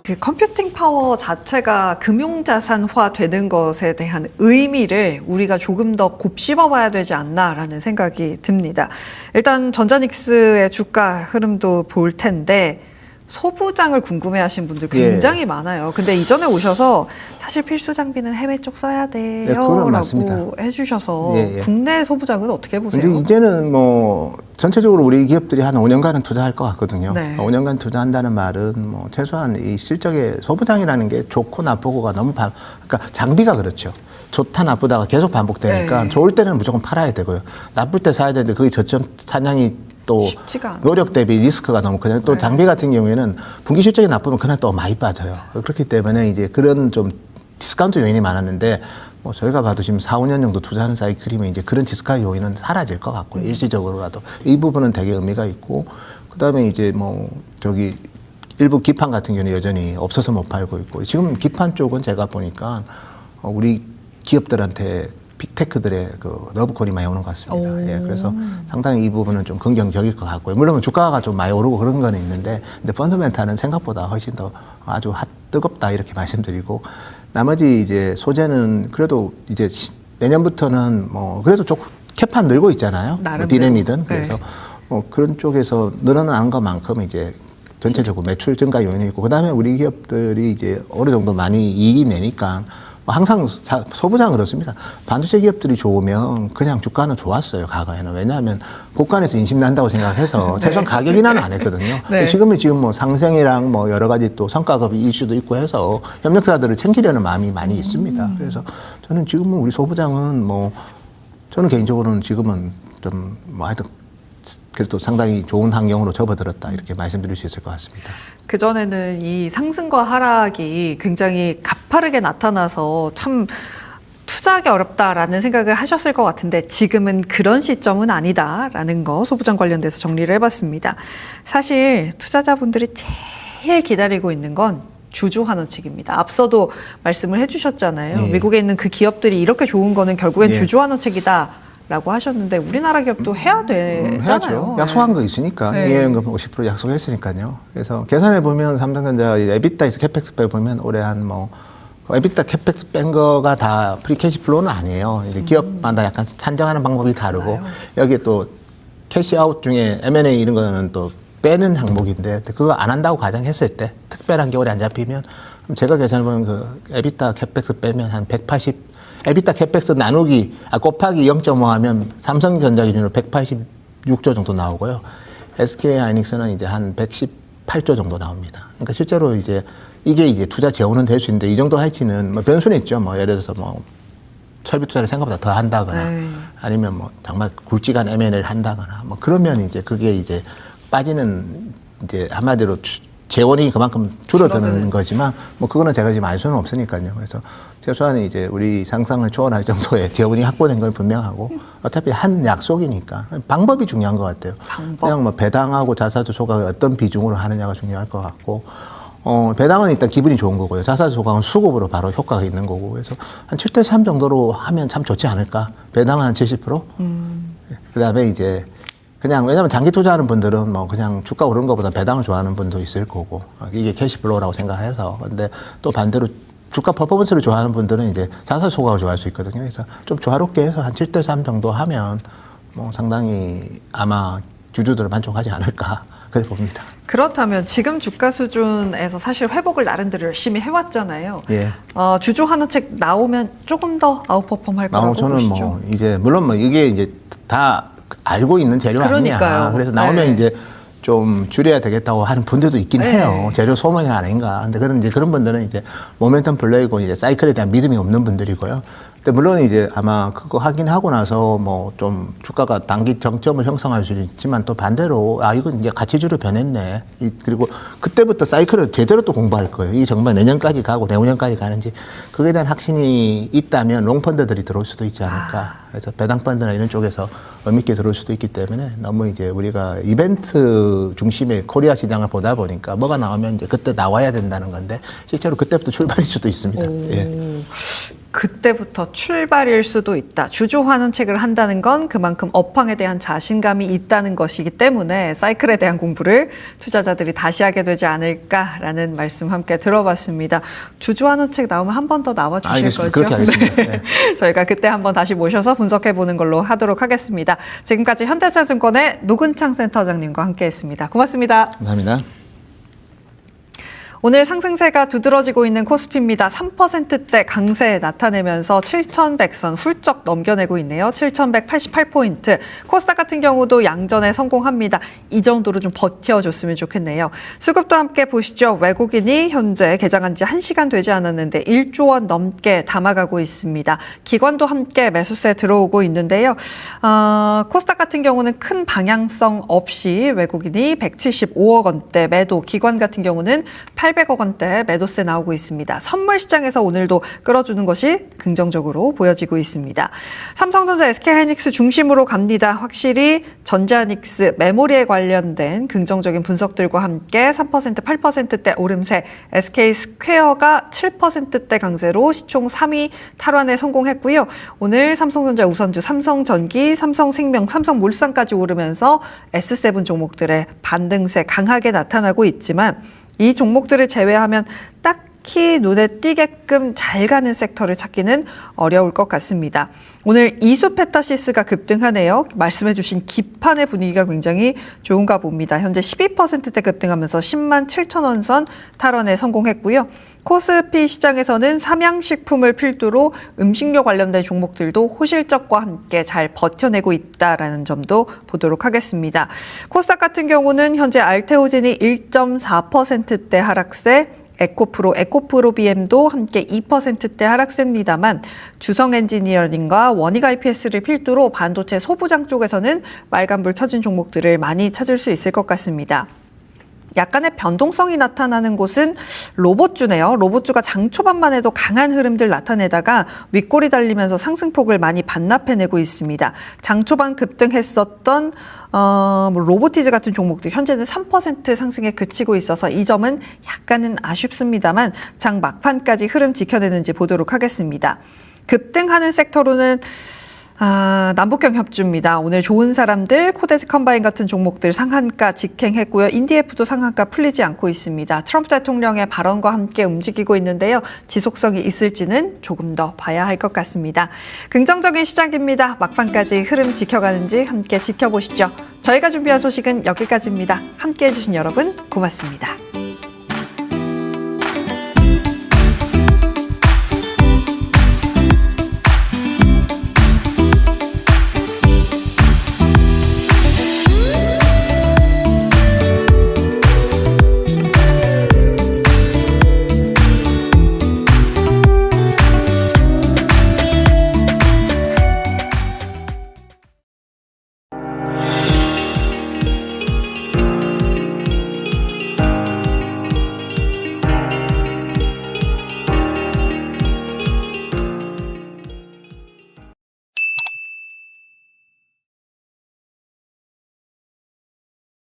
그 컴퓨팅 파워 자체가 금융자산화 되는 것에 대한 의미를 우리가 조금 더 곱씹어봐야 되지 않나라는 생각이 듭니다. 일단 전자닉스의 주가 흐름도 볼 텐데 소부장을 궁금해하신 분들 굉장히 많아요. 근데 이전에 오셔서 사실 필수 장비는 해외 쪽 써야 돼요라고 해주셔서 국내 소부장은 어떻게 보세요? 근데 이제는 뭐 전체적으로 우리 기업들이 한 5년간은 투자할 것 같거든요. 네. 5년간 투자한다는 말은 뭐 최소한 이 실적의 소부장이라는 게 좋고 나쁘고가 너무 그러니까 장비가 그렇죠. 좋다 나쁘다가 계속 반복되니까 네. 좋을 때는 무조건 팔아야 되고요. 나쁠 때 사야 되는데 그게 저점 사냥이 또 노력 대비 리스크가 너무 크잖아요. 또 장비 같은 경우에는 분기 실적이 나쁘면 그날 또 많이 빠져요. 그렇기 때문에 이제 그런 좀 디스카운트 요인이 많았는데 뭐 저희가 봐도 지금 4, 5년 정도 투자하는 사이클이면 이제 그런 디스카운트 요인은 사라질 것 같고요. 일시적으로라도 이 부분은 되게 의미가 있고 그다음에 이제 뭐 저기 일부 기판 같은 경우는 여전히 없어서 못 팔고 있고 지금 기판 쪽은 제가 보니까 우리 기업들한테 빅테크들의 그 러브콜이 많이 오는 것 같습니다. 예, 그래서 상당히 이 부분은 좀 긍정적일 것 같고요. 물론 주가가 좀 많이 오르고 그런 거는 있는데, 근데 펀더멘탈은 생각보다 훨씬 더 아주 뜨겁다 이렇게 말씀드리고, 나머지 이제 소재는 그래도 이제 내년부터는 뭐 그래도 조금 캐판 늘고 있잖아요. 뭐 디램이든 그래서 뭐 그런 쪽에서 늘어나는 것만큼 이제 전체적으로 매출 증가 요인이 있고, 그 다음에 우리 기업들이 이제 어느 정도 많이 이익이 내니까. 항상 소부장 그렇습니다. 반도체 기업들이 좋으면 그냥 주가는 좋았어요, 과거에는. 왜냐하면 국간에서 인심난다고 생각해서 최소한 가격 인하는 안 했거든요. 지금은 지금 뭐 상생이랑 뭐 여러 가지 또 성과급 이슈도 있고 해서 협력사들을 챙기려는 마음이 많이 있습니다. 그래서 저는 지금은 우리 소부장은 뭐 저는 개인적으로는 지금은 좀 뭐 하여튼 그래도 상당히 좋은 환경으로 접어들었다 이렇게 말씀드릴 수 있을 것 같습니다. 그전에는 이 상승과 하락이 굉장히 가파르게 나타나서 참 투자하기 어렵다라는 생각을 하셨을 것 같은데 지금은 그런 시점은 아니다라는 거 소부장 관련돼서 정리를 해봤습니다. 사실 투자자분들이 제일 기다리고 있는 건 주주 환원책입니다. 앞서도 말씀을 해주셨잖아요. 미국에 있는 그 기업들이 이렇게 좋은 거는 결국엔 주주 환원책이다. 라고 하셨는데 우리나라 기업도 해야 되잖아요. 해야죠. 약속한 거 있으니까. 이해연금 50% 약속했으니까요. 그래서 계산해 보면 삼성전자 에비타에서 캐펙스 빼보면 올해 한 뭐 에비타 캐펙스 뺀 거가 다 프리캐시 플로우는 아니에요. 이제 기업마다 약간 산정하는 방법이 다르고 여기에 또 캐시아웃 중에 M&A 이런 거는 또 빼는 항목인데 그거 안 한다고 가정했을 때 특별한 게 올해 안 잡히면 제가 계산해 보면 그 에비타 캐펙스 빼면 한 180 에비타 캐펙스 나누기 곱하기 0.5 하면 삼성전자 기준으로 186조 정도 나오고요. SK 하이닉스는 이제 한 118조 정도 나옵니다. 그러니까 실제로 이제 이게 이제 투자 재원은 될 수 있는데 이 정도 할지는 뭐 변수는 있죠. 뭐 예를 들어서 뭐 설비 투자를 생각보다 더 한다거나 아니면 뭐 정말 굵직한 M&A를 한다거나 뭐 그러면 이제 그게 이제 빠지는 이제 한마디로 재원이 그만큼 줄어드는 거지만 뭐 그거는 제가 지금 알 수는 없으니까요. 그래서 최소한 이제 우리 상상을 초월할 정도의 재원이 확보된 건 분명하고 어차피 한 약속이니까 방법이 중요한 것 같아요. 그냥 뭐 배당하고 자사주 소각을 어떤 비중으로 하느냐가 중요할 것 같고 배당은 일단 기분이 좋은 거고요. 자사주 소각은 수급으로 바로 효과가 있는 거고 그래서 한 7대3 정도로 하면 참 좋지 않을까. 배당은 한 70%? 그다음에 이제 그냥 왜냐면 장기 투자하는 분들은 뭐 그냥 주가 오르는 것보다 배당을 좋아하는 분도 있을 거고 이게 캐시플로우라고 생각해서 근데 또 반대로 주가 퍼포먼스를 좋아하는 분들은 이제 자사 소각을 좋아할 수 있거든요. 그래서 좀 조화롭게 해서 한 7대3 정도 하면 뭐 상당히 아마 주주들은 만족하지 않을까 그래 봅니다. 그렇다면 지금 주가 수준에서 사실 회복을 나름대로 열심히 해왔잖아요. 주주 환원책 나오면 조금 더 아웃퍼폼 할 거라고 저는 보시죠? 뭐 이제 물론 뭐 이게 이제 다 알고 있는 재료 아니냐. 그래서 나오면 이제 좀 줄여야 되겠다고 하는 분들도 있긴 해요. 재료 소모이 아닌가. 근데 그런 분들은 이제 모멘텀 플레이고 이제 사이클에 대한 믿음이 없는 분들이고요. 근데 물론 이제 아마 그거 확인하고 나서 뭐 좀 주가가 단기 정점을 형성할 수 있지만 또 반대로 이건 이제 가치주로 변했네. 그리고 그때부터 사이클을 제대로 또 공부할 거예요. 이게 정말 내년까지 가고 내후년까지 가는지 그거에 대한 확신이 있다면 롱펀드들이 들어올 수도 있지 않을까. 그래서 배당 펀드나 이런 쪽에서 의미있게 들어올 수도 있기 때문에 너무 이제 우리가 이벤트 중심의 코리아 시장을 보다 보니까 뭐가 나오면 이제 그때 나와야 된다는 건데 실제로 그때부터 출발일 수도 있습니다. 예. 그때부터 출발일 수도 있다. 주주 환원책을 한다는 건 그만큼 업황에 대한 자신감이 있다는 것이기 때문에 사이클에 대한 공부를 투자자들이 다시 하게 되지 않을까라는 말씀 함께 들어봤습니다. 주주 환원책 나오면 한 번 더 나와 주실 알겠습니다. 거죠? 그렇게 하겠습니다. 네. 저희가 그때 한번 다시 모셔서 분석해 보는 걸로 하도록 하겠습니다. 지금까지 현대차증권의 노근창 센터장님과 함께했습니다. 고맙습니다. 감사합니다. 오늘 상승세가 두드러지고 있는 코스피입니다. 3%대 강세 나타내면서 7,100선 훌쩍 넘겨내고 있네요. 7,188포인트. 코스닥 같은 경우도 양전에 성공합니다. 이 정도로 좀 버텨줬으면 좋겠네요. 수급도 함께 보시죠. 외국인이 현재 개장한 지 1시간 되지 않았는데 1조 원 넘게 담아가고 있습니다. 기관도 함께 매수세 들어오고 있는데요. 코스닥 같은 경우는 큰 방향성 없이 외국인이 175억 원대 매도, 기관 같은 경우는 800억 원대 매도세 나오고 있습니다. 선물 시장에서 오늘도 끌어주는 것이 긍정적으로 보여지고 있습니다. 삼성전자, SK하이닉스 중심으로 갑니다. 확실히 전자닉스, 메모리에 관련된 긍정적인 분석들과 함께 3%, 8%대 오름세, SK스퀘어가 7%대 강세로 시총 3위 탈환에 성공했고요. 오늘 삼성전자 우선주, 삼성전기, 삼성생명, 삼성물산까지 오르면서 S7 종목들의 반등세 강하게 나타나고 있지만 이 종목들을 제외하면 딱히 눈에 띄게끔 잘 가는 섹터를 찾기는 어려울 것 같습니다. 오늘 이수페타시스가 급등하네요. 말씀해주신 기판의 분위기가 굉장히 좋은가 봅니다. 현재 12%대 급등하면서 10만 7천 원 선 탈환에 성공했고요. 코스피 시장에서는 삼양식품을 필두로 음식료 관련된 종목들도 호실적과 함께 잘 버텨내고 있다라는 점도 보도록 하겠습니다. 코스닥 같은 경우는 현재 알테오젠이 1.4%대 하락세, 에코프로 BM도 함께 2%대 하락세입니다만 주성엔지니어링과 원익IPS를 필두로 반도체 소부장 쪽에서는 빨간불 켜진 종목들을 많이 찾을 수 있을 것 같습니다. 약간의 변동성이 나타나는 곳은 로봇주네요. 로봇주가 장 초반만 해도 강한 흐름들 나타내다가 윗골이 달리면서 상승폭을 많이 반납해내고 있습니다. 장 초반 급등했었던 로보티즈 같은 종목도 현재는 3% 상승에 그치고 있어서 이 점은 약간은 아쉽습니다만 장 막판까지 흐름 지켜내는지 보도록 하겠습니다. 급등하는 섹터로는 남북형 협주입니다. 오늘 좋은 사람들, 코데스 컴바인 같은 종목들 상한가 직행했고요. 인디에프도 상한가 풀리지 않고 있습니다. 트럼프 대통령의 발언과 함께 움직이고 있는데요. 지속성이 있을지는 조금 더 봐야 할 것 같습니다. 긍정적인 시작입니다. 막판까지 흐름 지켜가는지 함께 지켜보시죠. 저희가 준비한 소식은 여기까지입니다. 함께해 주신 여러분 고맙습니다.